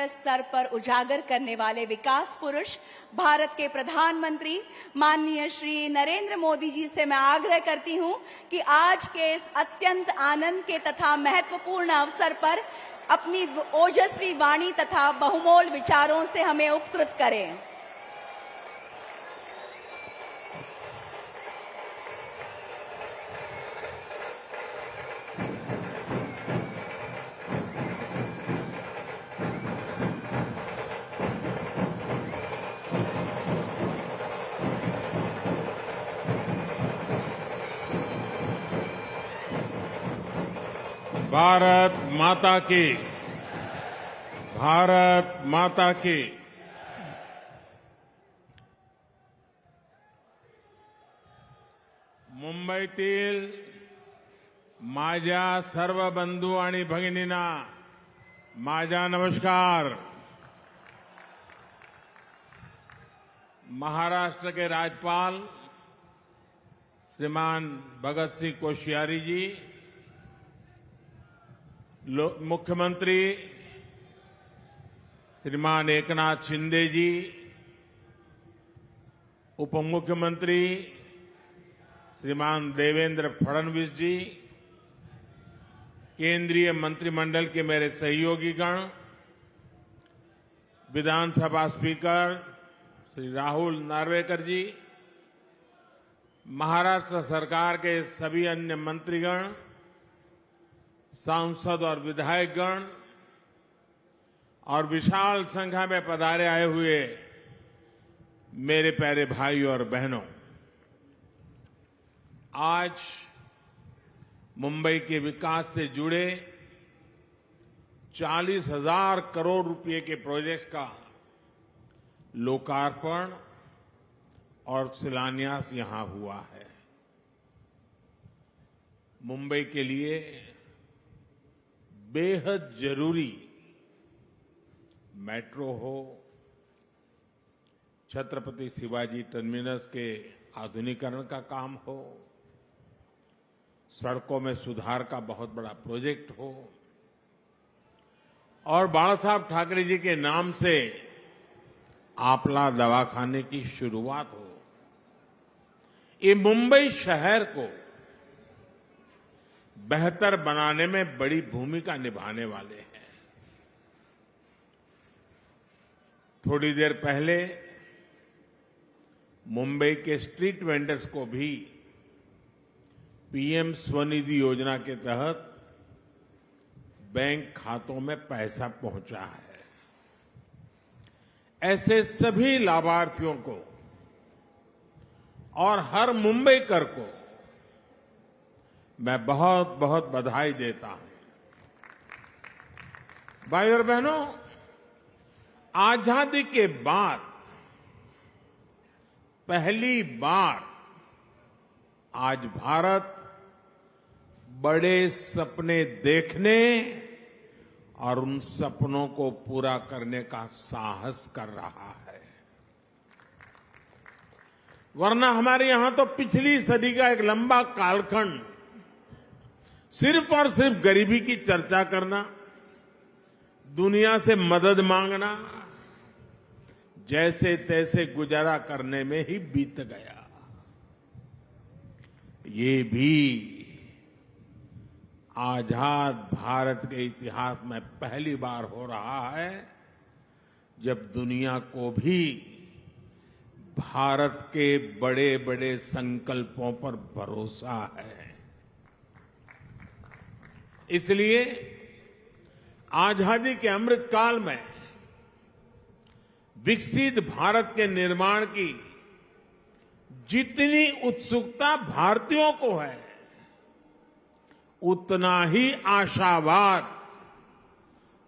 अंतर्राष्ट्रीय स्तर पर उजागर करने वाले विकास पुरुष भारत के प्रधानमंत्री माननीय श्री नरेंद्र मोदी जी से मैं आग्रह करती हूं कि आज के इस अत्यंत आनंद के तथा महत्वपूर्ण अवसर पर अपनी ओजस्वी वाणी तथा बहुमोल विचारों से हमें उपकृत करें। भारत माता की, भारत माता की। मुंबईतील माझ्या सर्व बंधू आणि भगिनींना माझा नमस्कार। महाराष्ट्र के राज्यपाल श्रीमान भगत सिंह कोश्यारी जी, मुख्यमंत्री श्रीमान एकनाथ शिंदे जी, उप मुख्यमंत्री श्रीमान देवेंद्र फडणवीस जी, केंद्रीय मंत्रिमंडल के मेरे सहयोगीगण, विधानसभा स्पीकर श्री राहुल नार्वेकर जी, महाराष्ट्र सरकार के सभी अन्य मंत्रीगण, सांसद और विधायकगण और विशाल संख्या में पधारे आए हुए मेरे प्यारे भाई और बहनों, आज मुंबई के विकास से जुड़े 40,000 करोड़ रुपए के प्रोजेक्ट्स का लोकार्पण और शिलान्यास यहां हुआ है। मुंबई के लिए बेहद जरूरी मेट्रो हो, छत्रपति शिवाजी टर्मिनस के आधुनिकीकरण का काम हो, सड़कों में सुधार का बहुत बड़ा प्रोजेक्ट हो और बाला साहब ठाकरे जी के नाम से आपला दवाखाने की शुरुआत हो, ये मुंबई शहर को बेहतर बनाने में बड़ी भूमिका निभाने वाले हैं। थोड़ी देर पहले मुंबई के स्ट्रीट वेंडर्स को भी पीएम स्वनिधि योजना के तहत बैंक खातों में पैसा पहुंचा है। ऐसे सभी लाभार्थियों को और हर मुंबईकर को मैं बहुत बहुत बधाई देता हूं। भाई और बहनों, आजादी के बाद पहली बार आज भारत बड़े सपने देखने और उन सपनों को पूरा करने का साहस कर रहा है। वरना हमारे यहां तो पिछली सदी का एक लंबा कालखंड सिर्फ और सिर्फ गरीबी की चर्चा करना, दुनिया से मदद मांगना, जैसे तैसे गुजारा करने में ही बीत गया। ये भी आजाद भारत के इतिहास में पहली बार हो रहा है जब दुनिया को भी भारत के बड़े बड़े संकल्पों पर भरोसा है। इसलिए आजादी के अमृत काल में विकसित भारत के निर्माण की जितनी उत्सुकता भारतीयों को है, उतना ही आशावाद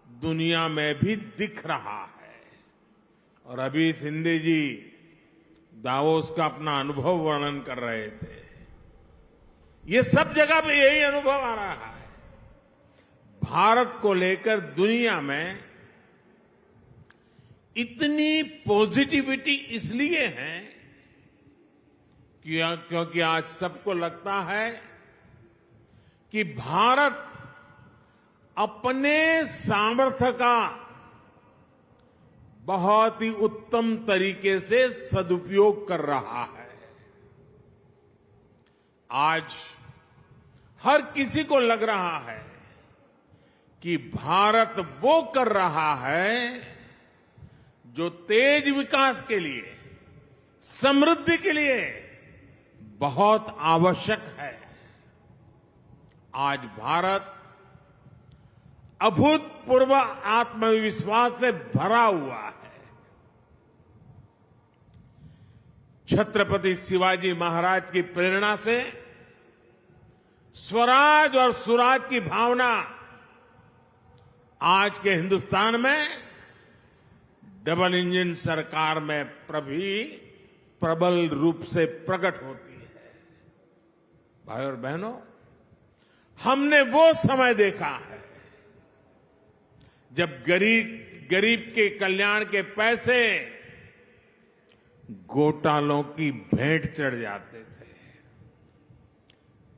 दुनिया में भी दिख रहा है। और अभी शिंदे जी दावोस का अपना अनुभव वर्णन कर रहे थे। ये सब जगह पे यही अनुभव आ रहा है। भारत को लेकर दुनिया में इतनी पॉजिटिविटी इसलिए है क्योंकि आज सबको लगता है कि भारत अपने सामर्थ्य का बहुत ही उत्तम तरीके से सदुपयोग कर रहा है। आज हर किसी को लग रहा है कि भारत वो कर रहा है जो तेज विकास के लिए, समृद्धि के लिए बहुत आवश्यक है। आज भारत अभूतपूर्व आत्मविश्वास से भरा हुआ है। छत्रपति शिवाजी महाराज की प्रेरणा से स्वराज और सुराज की भावना आज के हिंदुस्तान में डबल इंजन सरकार में प्रबल रूप से प्रकट होती है। भाई और बहनों, हमने वो समय देखा है जब गरीब के कल्याण के पैसे घोटालों की भेंट चढ़ जाते थे।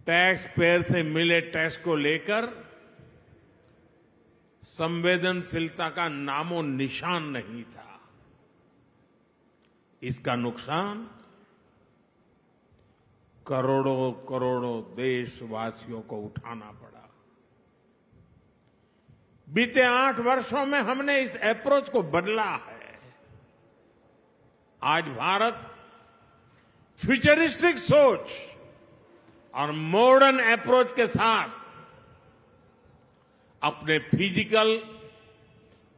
टैक्स पेयर से मिले टैक्स को लेकर संवेदनशीलता का नामो निशान नहीं था। इसका नुकसान करोड़ों करोड़ों देशवासियों को उठाना पड़ा। बीते 8 वर्षों में हमने इस अप्रोच को बदला है। आज भारत फ्यूचरिस्टिक सोच और मॉडर्न अप्रोच के साथ अपने फिजिकल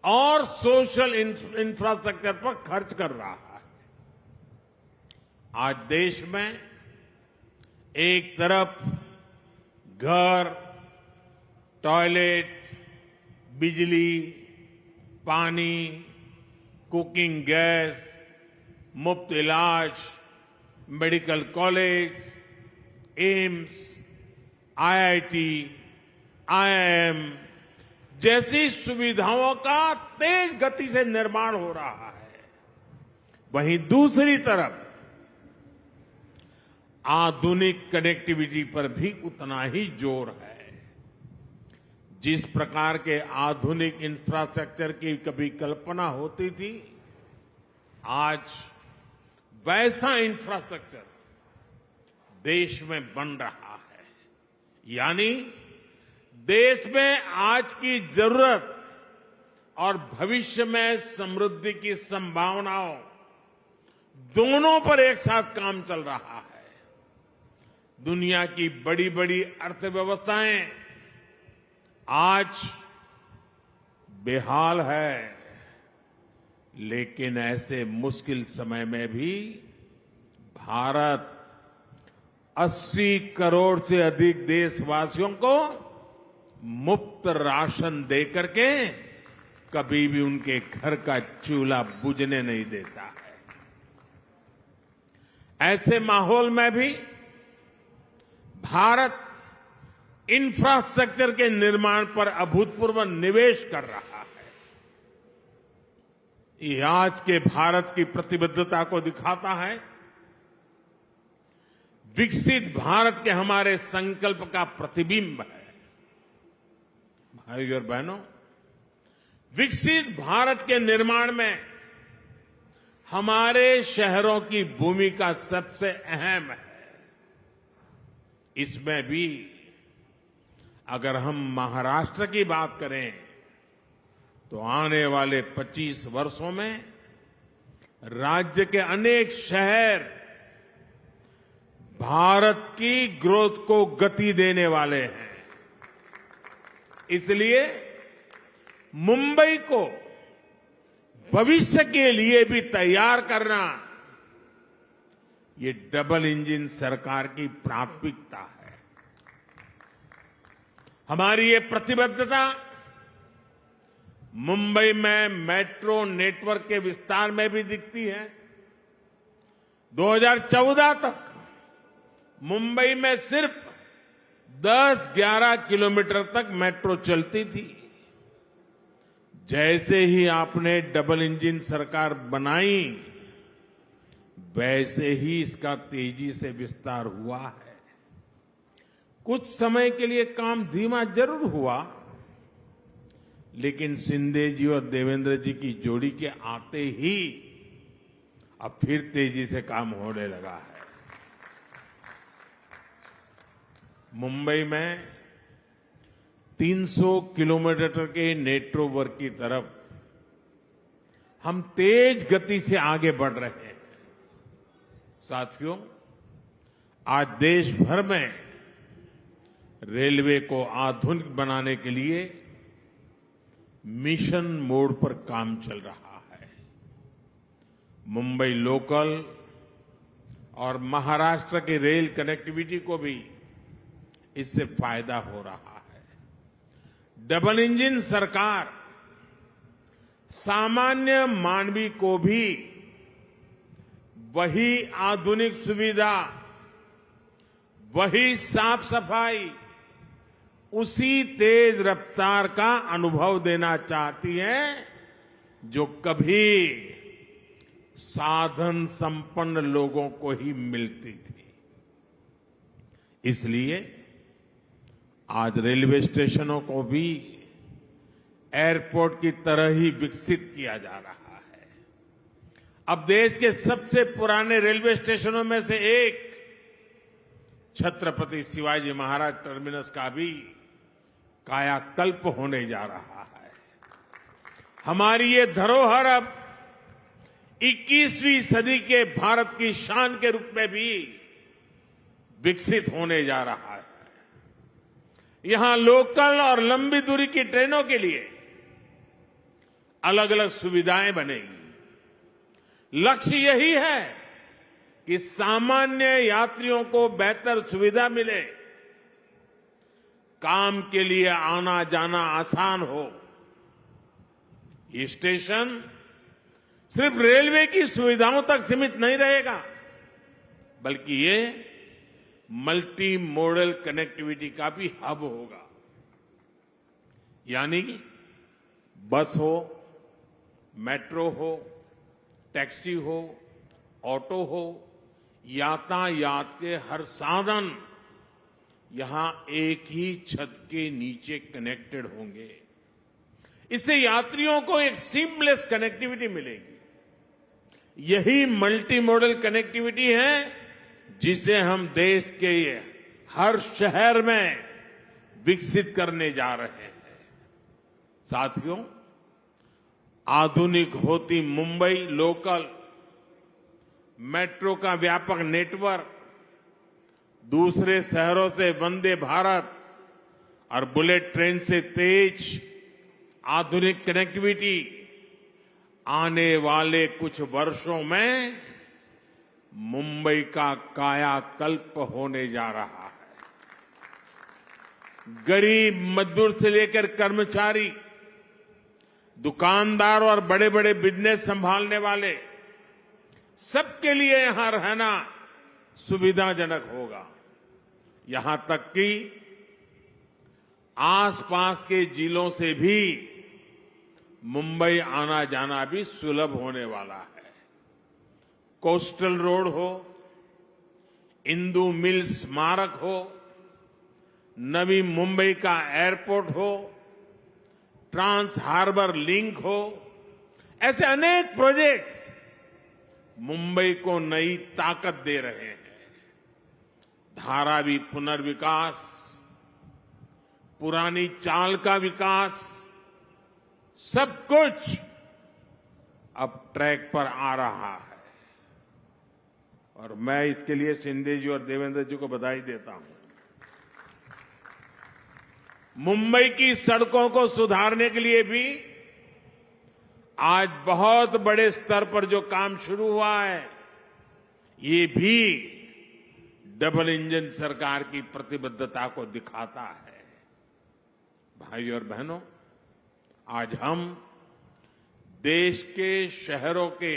और सोशल इंफ्रास्ट्रक्चर पर खर्च कर रहा है। आज देश में एक तरफ घर, टॉयलेट, बिजली, पानी, कुकिंग गैस, मुफ्त इलाज, medical college, AIIMS, IIT, IIM जैसी सुविधाओं का तेज गति से निर्माण हो रहा है। वहीं दूसरी तरफ आधुनिक कनेक्टिविटी पर भी उतना ही जोर है। जिस प्रकार के आधुनिक इंफ्रास्ट्रक्चर की कभी कल्पना होती थी, आज वैसा इंफ्रास्ट्रक्चर देश में बन रहा है। यानी देश में आज की जरूरत और भविष्य में समृद्धि की संभावनाओं दोनों पर एक साथ काम चल रहा है। दुनिया की बड़ी बड़ी अर्थव्यवस्थाएं आज बेहाल है, लेकिन ऐसे मुश्किल समय में भी भारत 80 करोड़ से अधिक देशवासियों को मुफ्त राशन देकर के कभी भी उनके घर का चूल्हा बुझने नहीं देता है। ऐसे माहौल में भी भारत इंफ्रास्ट्रक्चर के निर्माण पर अभूतपूर्व निवेश कर रहा है। ये आज के भारत की प्रतिबद्धता को दिखाता है। विकसित भारत के हमारे संकल्प का प्रतिबिंब है। भाइयों और बहनों, विकसित भारत के निर्माण में हमारे शहरों की भूमिका सबसे अहम है। इसमें भी अगर हम महाराष्ट्र की बात करें तो आने वाले 25 वर्षों में राज्य के अनेक शहर भारत की ग्रोथ को गति देने वाले हैं। इसलिए मुंबई को भविष्य के लिए भी तैयार करना ये डबल इंजन सरकार की प्राथमिकता है। हमारी ये प्रतिबद्धता मुंबई में मेट्रो नेटवर्क के विस्तार में भी दिखती है। 2014 तक मुंबई में सिर्फ 10-11 किलोमीटर तक मेट्रो चलती थी। जैसे ही आपने डबल इंजन सरकार बनाई, वैसे ही इसका तेजी से विस्तार हुआ है। कुछ समय के लिए काम धीमा जरूर हुआ, लेकिन शिंदे जी और देवेंद्र जी की जोड़ी के आते ही अब फिर तेजी से काम होने लगा है। मुंबई में 300 किलोमीटर के नेटवर्क की तरफ हम तेज गति से आगे बढ़ रहे हैं। साथियों, आज देश भर में रेलवे को आधुनिक बनाने के लिए मिशन मोड पर काम चल रहा है। मुंबई लोकल और महाराष्ट्र की रेल कनेक्टिविटी को भी इससे फायदा हो रहा है। डबल इंजन सरकार सामान्य मानवी को भी वही आधुनिक सुविधा, वही साफ सफाई, उसी तेज रफ्तार का अनुभव देना चाहती है जो कभी साधन संपन्न लोगों को ही मिलती थी। इसलिए आज रेलवे स्टेशनों को भी एयरपोर्ट की तरह ही विकसित किया जा रहा है। अब देश के सबसे पुराने रेलवे स्टेशनों में से एक छत्रपति शिवाजी महाराज टर्मिनस का भी कायाकल्प होने जा रहा है। हमारी ये धरोहर अब 21वीं सदी के भारत की शान के रूप में भी विकसित होने जा रहा है। यहां लोकल और लंबी दूरी की ट्रेनों के लिए अलग अलग सुविधाएं बनेगी। लक्ष्य यही है कि सामान्य यात्रियों को बेहतर सुविधा मिले, काम के लिए आना जाना आसान हो। ये स्टेशन सिर्फ रेलवे की सुविधाओं तक सीमित नहीं रहेगा, बल्कि ये मल्टी मॉडल कनेक्टिविटी का भी हब होगा। यानी बस हो, मेट्रो हो, टैक्सी हो, ऑटो हो, यातायात के हर साधन यहां एक ही छत के नीचे कनेक्टेड होंगे। इससे यात्रियों को एक सीमलेस कनेक्टिविटी मिलेगी। यही मल्टी मॉडल कनेक्टिविटी है जिसे हम देश के हर शहर में विकसित करने जा रहे हैं। साथियों, आधुनिक होती मुंबई लोकल मेट्रो का व्यापक नेटवर्क, दूसरे शहरों से वंदे भारत और बुलेट ट्रेन से तेज आधुनिक कनेक्टिविटी आने वाले कुछ वर्षों में मुंबई का कायाकल्प होने जा रहा है। गरीब मजदूर से लेकर कर्मचारी, दुकानदार और बड़े बड़े बिजनेस संभालने वाले सबके लिए यहां रहना सुविधाजनक होगा। यहां तक कि आसपास के जिलों से भी मुंबई आना जाना भी सुलभ होने वाला है। कोस्टल रोड हो, इंदू मिल स्मारक हो, नवी मुंबई का एयरपोर्ट हो, ट्रांस हार्बर लिंक हो, ऐसे अनेक प्रोजेक्ट्स मुंबई को नई ताकत दे रहे हैं। धारावी पुनर्विकास, पुरानी चाल का विकास, सब कुछ अब ट्रैक पर आ रहा है और मैं इसके लिए शिंदे जी और देवेंद्र जी को बधाई देता हूं। मुंबई की सड़कों को सुधारने के लिए भी आज बहुत बड़े स्तर पर जो काम शुरू हुआ है, ये भी डबल इंजन सरकार की प्रतिबद्धता को दिखाता है। भाई और बहनों, आज हम देश के शहरों के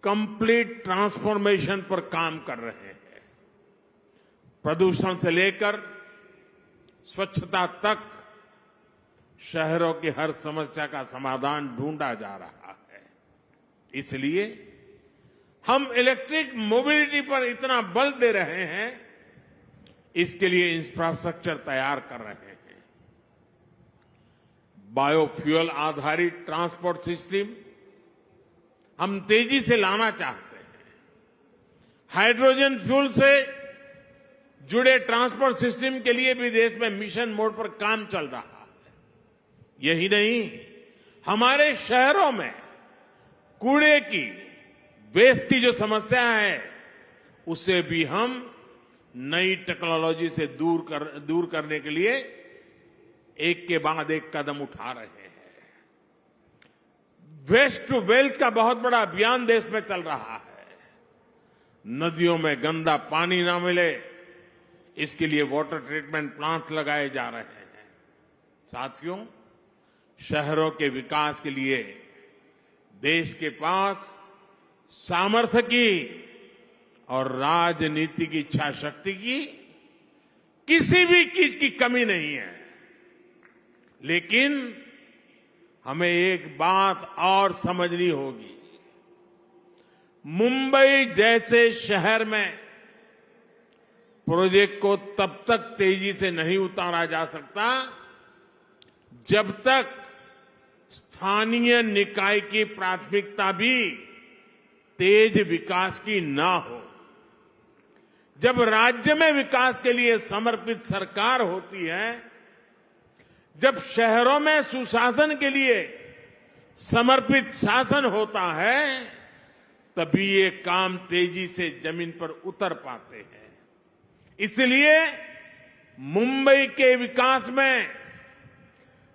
कंप्लीट ट्रांसफॉर्मेशन पर काम कर रहे हैं। प्रदूषण से लेकर स्वच्छता तक शहरों की हर समस्या का समाधान ढूंढा जा रहा है। इसलिए हम इलेक्ट्रिक मोबिलिटी पर इतना बल दे रहे हैं, इसके लिए इंफ्रास्ट्रक्चर तैयार कर रहे हैं। बायोफ्यूल आधारित ट्रांसपोर्ट सिस्टम हम तेजी से लाना चाहते हैं। हाइड्रोजन फ्यूल से जुड़े ट्रांसपोर्ट सिस्टम के लिए भी देश में मिशन मोड पर काम चल रहा है। यही नहीं, हमारे शहरों में कूड़े की, वेस्ट की जो समस्या है, उसे भी हम नई टेक्नोलॉजी से दूर करने के लिए एक के बाद एक कदम उठा रहे हैं। वेस्ट टू वेल्थ का बहुत बड़ा अभियान देश में चल रहा है। नदियों में गंदा पानी ना मिले, इसके लिए वाटर ट्रीटमेंट प्लांट लगाए जा रहे हैं। साथियों, शहरों के विकास के लिए देश के पास सामर्थ्य की और राजनीति की इच्छा शक्ति की किसी भी चीज की कमी नहीं है। लेकिन हमें एक बात और समझनी होगी। मुंबई जैसे शहर में प्रोजेक्ट को तब तक तेजी से नहीं उतारा जा सकता जब तक स्थानीय निकाय की प्राथमिकता भी तेज विकास की ना हो। जब राज्य में विकास के लिए समर्पित सरकार होती है, जब शहरों में सुशासन के लिए समर्पित शासन होता है, तभी ये काम तेजी से जमीन पर उतर पाते हैं। इसलिए मुंबई के विकास में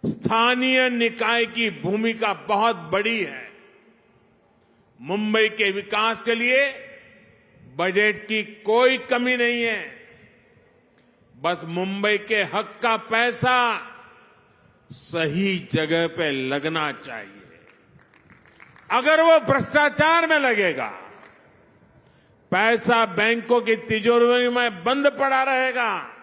स्थानीय निकाय की भूमिका बहुत बड़ी है। मुंबई के विकास के लिए बजट की कोई कमी नहीं है। बस मुंबई के हक का पैसा सही जगह पे लगना चाहिए। अगर वो भ्रष्टाचार में लगेगा, पैसा बैंकों की तिजोरी में बंद पड़ा रहेगा,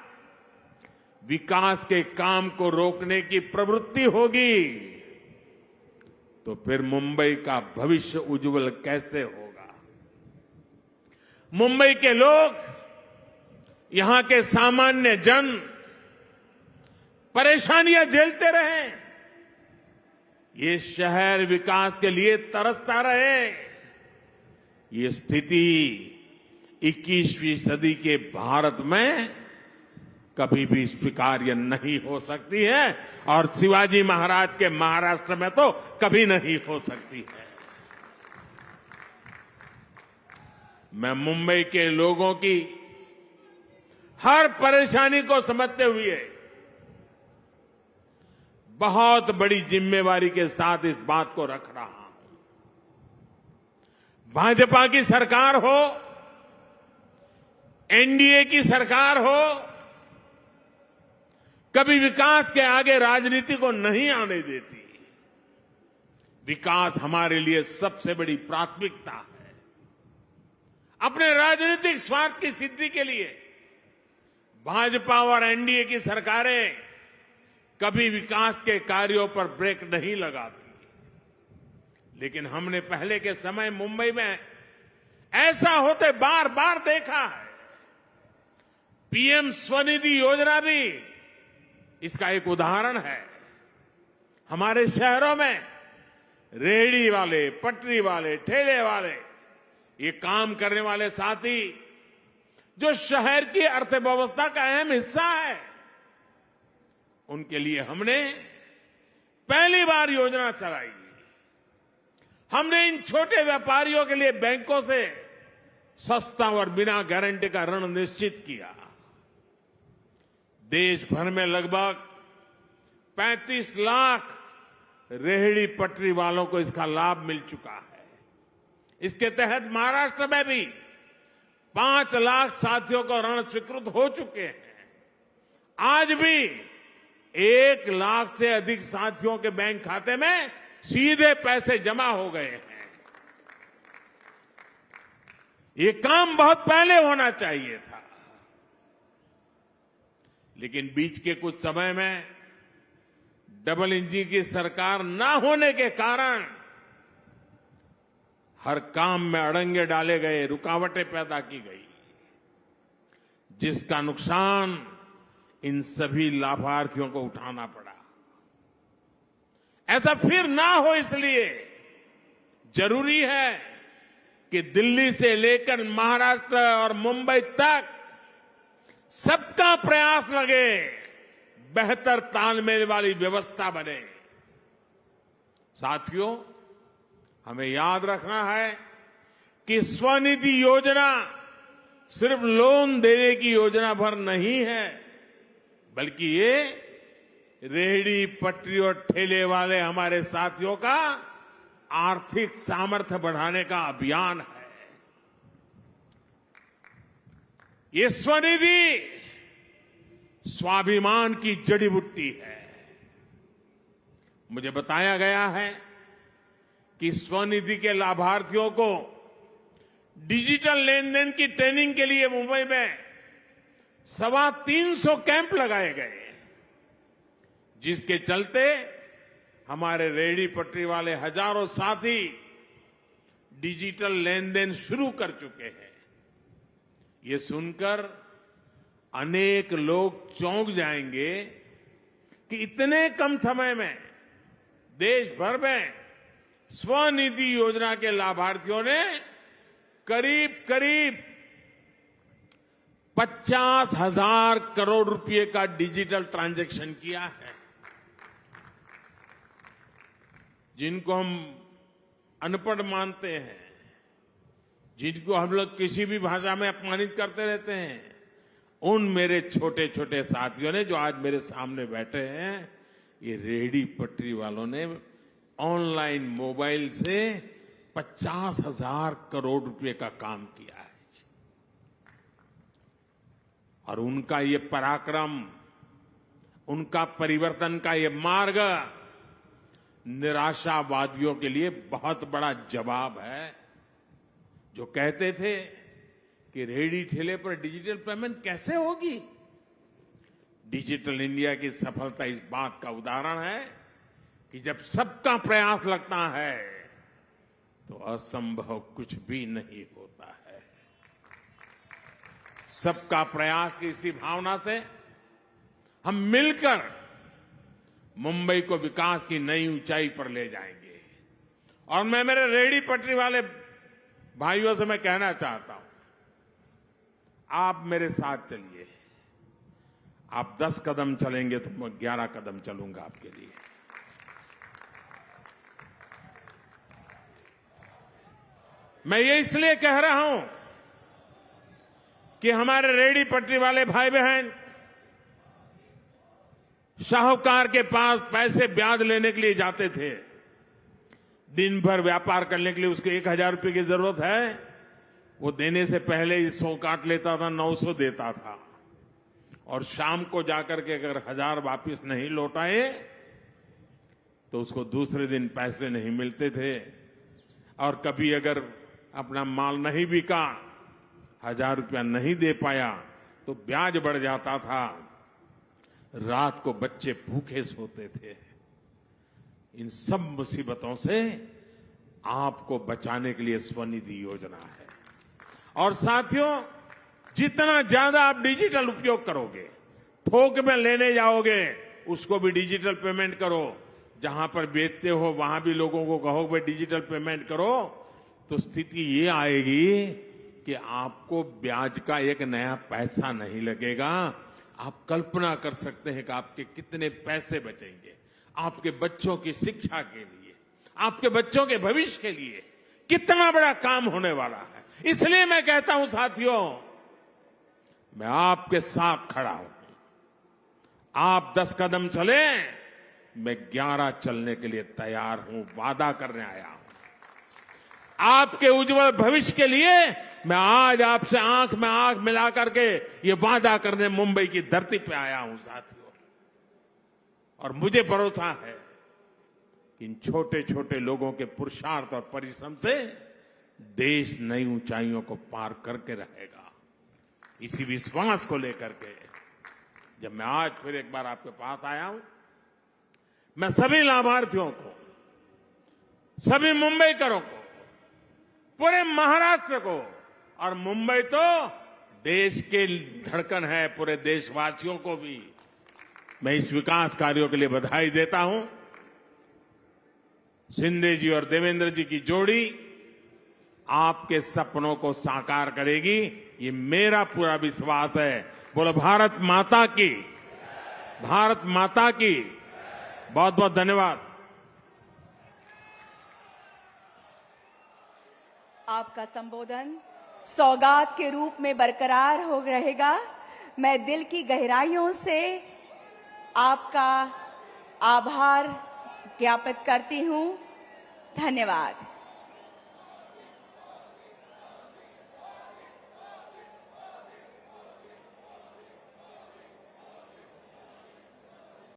विकास के काम को रोकने की प्रवृत्ति होगी, तो फिर मुंबई का भविष्य उज्जवल कैसे होगा? मुंबई के लोग, यहां के सामान्य जन परेशानियां झेलते रहे, ये शहर विकास के लिए तरसता रहे। ये स्थिति 21वीं सदी के भारत में कभी भी स्वीकार्य नहीं हो सकती है और शिवाजी महाराज के महाराष्ट्र में तो कभी नहीं हो सकती है। मैं मुंबई के लोगों की हर परेशानी को समझते हुए बहुत बड़ी जिम्मेवारी के साथ इस बात को रख रहा हूं। भाजपा की सरकार हो, एनडीए की सरकार हो, कभी विकास के आगे राजनीति को नहीं आने देती। विकास हमारे लिए सबसे बड़ी प्राथमिकता है। अपने राजनीतिक स्वार्थ की सिद्धि के लिए भाजपा और एनडीए की सरकारें कभी विकास के कार्यों पर ब्रेक नहीं लगाती। लेकिन हमने पहले के समय मुंबई में ऐसा होते बार बार देखा है। पीएम स्वनिधि योजना भी इसका एक उदाहरण है। हमारे शहरों में रेहड़ी वाले, पटरी वाले, ठेले वाले, ये काम करने वाले साथी जो शहर की अर्थव्यवस्था का अहम हिस्सा है, उनके लिए हमने पहली बार योजना चलाई। हमने इन छोटे व्यापारियों के लिए बैंकों से सस्ता और बिना गारंटी का ऋण निश्चित किया। देश भर में लगभग 35 लाख रेहड़ी पटरी वालों को इसका लाभ मिल चुका है। इसके तहत महाराष्ट्र में भी 5 लाख साथियों को ऋण स्वीकृत हो चुके हैं। आज भी 1 लाख से अधिक साथियों के बैंक खाते में सीधे पैसे जमा हो गए हैं। ये काम बहुत पहले होना चाहिए था, लेकिन बीच के कुछ समय में डबल इंजन की सरकार ना होने के कारण हर काम में अड़ंगे डाले गए, रुकावटें पैदा की गई, जिसका नुकसान इन सभी लाभार्थियों को उठाना पड़ा। ऐसा फिर ना हो, इसलिए जरूरी है कि दिल्ली से लेकर महाराष्ट्र और मुंबई तक सबका प्रयास लगे, बेहतर तालमेल वाली व्यवस्था बने। साथियों, हमें याद रखना है कि स्वनिधि योजना सिर्फ लोन देने की योजना भर नहीं है, बल्कि ये रेहड़ी पटरी और ठेले वाले हमारे साथियों का आर्थिक सामर्थ्य बढ़ाने का अभियान है। ये स्वनिधि स्वाभिमान की जड़ी बूटी है। मुझे बताया गया है कि स्वनिधि के लाभार्थियों को डिजिटल लेन देन की ट्रेनिंग के लिए मुंबई में 325 कैंप लगाए गए, जिसके चलते हमारे रेहड़ी पटरी वाले हजारों साथी डिजिटल लेन देन शुरू कर चुके हैं। ये सुनकर अनेक लोग चौंक जाएंगे कि इतने कम समय में देश भर में स्वनिधि योजना के लाभार्थियों ने करीब 50,000 करोड़ रुपए का डिजिटल ट्रांजैक्शन किया है। जिनको हम अनपढ़ मानते हैं, जिनको हम लोग किसी भी भाषा में अपमानित करते रहते हैं, उन मेरे छोटे छोटे साथियों ने जो आज मेरे सामने बैठे हैं, ये रेहड़ी पटरी वालों ने ऑनलाइन मोबाइल से 50,000 करोड़ रुपए का काम किया है। और उनका ये पराक्रम, उनका परिवर्तन का ये मार्ग निराशावादियों के लिए बहुत बड़ा जवाब है, जो कहते थे कि रेहड़ी ठेले पर डिजिटल पेमेंट कैसे होगी। डिजिटल इंडिया की सफलता इस बात का उदाहरण है कि जब सबका प्रयास लगता है तो असंभव कुछ भी नहीं होता है। सबका प्रयास की इसी भावना से हम मिलकर मुंबई को विकास की नई ऊंचाई पर ले जाएंगे। और मैं मेरे रेहड़ी पटरी वाले भाइयों से मैं कहना चाहता हूं, आप मेरे साथ चलिए। आप 10 कदम चलेंगे तो मैं 11 कदम चलूंगा आपके लिए। मैं ये इसलिए कह रहा हूं कि हमारे रेहड़ी पटरी वाले भाई बहन साहूकार के पास पैसे ब्याज लेने के लिए जाते थे। दिन भर व्यापार करने के लिए उसको 1,000 रुपए की जरूरत है, वो देने से पहले ही 100 काट लेता था, 900 देता था। और शाम को जाकर के अगर 1,000 वापिस नहीं लौटाए तो उसको दूसरे दिन पैसे नहीं मिलते थे। और कभी अगर अपना माल नहीं बिका, 1,000 रुपया नहीं दे पाया तो ब्याज बढ़ जाता था। रात को बच्चे भूखे सोते थे। इन सब मुसीबतों से आपको बचाने के लिए स्वनिधि योजना है। और साथियों, जितना ज्यादा आप डिजिटल उपयोग करोगे, थोक में लेने जाओगे, उसको भी डिजिटल पेमेंट करो। जहां पर बेचते हो वहां भी लोगों को कहो भाई डिजिटल पेमेंट करो, तो स्थिति ये आएगी कि आपको ब्याज का एक नया पैसा नहीं लगेगा। आप कल्पना कर सकते हैं कि आपके कितने पैसे बचेंगे। आपके बच्चों की शिक्षा के लिए, आपके बच्चों के भविष्य के लिए कितना बड़ा काम होने वाला है। इसलिए मैं कहता हूं साथियों, मैं आपके साथ खड़ा हूं। आप 10 कदम चले, मैं 11 चलने के लिए तैयार हूं, वादा करने आया हूं। आपके उज्जवल भविष्य के लिए मैं आज आपसे आंख में आंख मिला करके ये वादा करने मुंबई की धरती पे आया हूं साथियों। और मुझे भरोसा है कि इन छोटे छोटे लोगों के पुरुषार्थ और परिश्रम से देश नई ऊंचाइयों को पार करके रहेगा। इसी विश्वास को लेकर के जब मैं आज फिर एक बार आपके पास आया हूं, मैं सभी लाभार्थियों को, सभी मुंबईकरों को, पूरे महाराष्ट्र को, और मुंबई तो देश के धड़कन है, पूरे देशवासियों को भी मैं इस विकास कार्यों के लिए बधाई देता हूं। शिंदे जी और देवेंद्र जी की जोड़ी आपके सपनों को साकार करेगी, ये मेरा पूरा विश्वास है। बोलो भारत माता की, भारत माता की। बहुत बहुत धन्यवाद। आपका संबोधन सौगात के रूप में बरकरार हो रहेगा। मैं दिल की गहराइयों से आपका आभार ज्ञापित करती हूं। धन्यवाद।